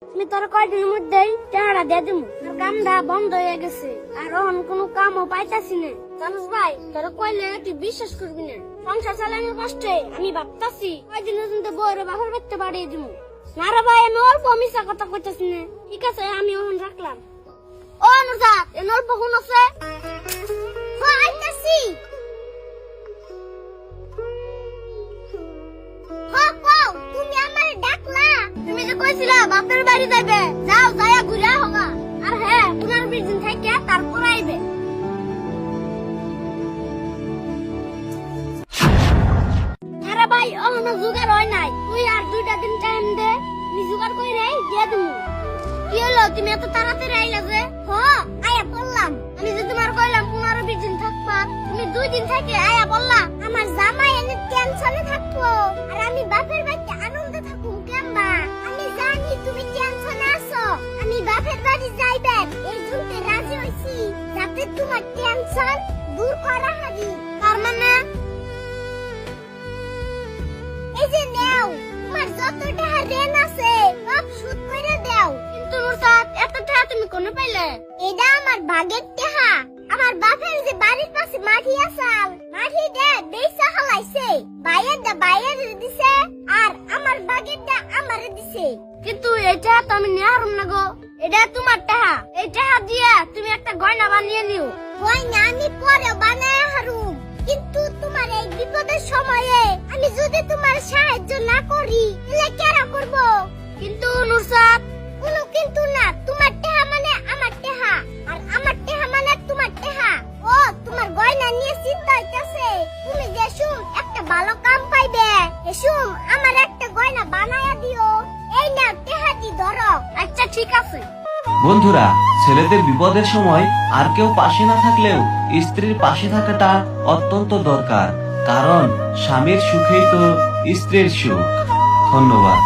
আমি তোর কয়দিনের মধ্যেই টাকাটা দিয়ে দিব। তোর কামটা বন্ধ হয়ে গেছে আর এখন কোনো কামও পাইতাছি না। জানিস ভাই, তোর কইলে তুই বিশ্বাস করবি না। সংসার চালানোর কষ্টে আমি ভাবতাছি কয়দিনের মধ্যে বউরে বাপের বাড়িতে বাড়িয়ে দিব। না রে ভাই, আমি অল্প মিশা কথা কইতাছি না। ঠিক আছে, আমি এখন রাখলাম। ও নুরজাত, এন অল্প ফোন আছে? আইতাছি। তুমি আমারে ডাকলা? তুমি যে কইছিলা বাপের বাড়ি যাবে, যাও যায়া ঘুরে হোগা। আর হ্যাঁ, 15-20 দিন থেকে তারপর আইবে। আরে ভাই, অন্য জোগাড় হয় নাই। তুই আর 2টা দিন টাইম দে, আমি জোগাড় কইরে দিয়ে দিমু। কি হলো, তুমি এত তাড়াতাড়ি আইলা যে? আয়া বললাম। আমি যে তোমার কইলাম 15-20 দিন থাকবা, তুমি 2 দিন থেকে আয়া বললা। আমার জামাই এনে টেনশনে থাকবো আর আমি বাপের বাড়িতে আনন্দে থাকবো কেমবা? আমি জানি তুমি টেনশনে আছো। আমি বাপের বাড়ি যাইবেন এই জন্য রাজি হইছি, যাতে তোমার টেনশন দূর করা হারি। তার মানে এই যে নেও, তোমার যত টাকা ঋণ আছে সব শোধ করে দাও। কিন্তু নুরজাত, এত টাকা তুমি কোনে পাইলে? এটা আমার ভাগের টাকা। আমার বাপের যে বাড়ির পাশে মাটি আসাল, মাটি দে বেচা হালাইছে। বাইরে দিছে আর আমার ভাগেরটা আমারে দিছে। কিন্তু এটা তো আমি নিয়ারম না গো, এটা তোমার টাকা। এই টাকা দিয়ে তুমি একটা গয়না বানিয়ে নিও। গয়না আমি পরে বানায় হারুম, কিন্তু তোমার এই বিপদের সময়ে আমি যদি তোমার সাহায্য না করি তাহলে কেরা করব? কিন্তু নুরজাত, কোনো কিন্তু না। তোমার টাকা মানে আমার টাকা আর আমার টাকা মানে তোমার টাকা। ও তোমার গয়না নিয়ে চিন্তা হইতাছে। তুমি যেসুম একটা ভালো কাম পাইবে, এসুম আমার একটা গয়না বানায়া দিও। এই নাও টাকা দি ধরো। আচ্ছা ঠিক আছে। বন্ধুরা, ছেলেদের বিপদের সময় আর কেউ পাশে না থাকলেও স্ত্রীর পাশে থাকাটা অত্যন্ত দরকার, কারণ স্বামীর সুখেই তো স্ত্রীর সুখ। ধন্যবাদ।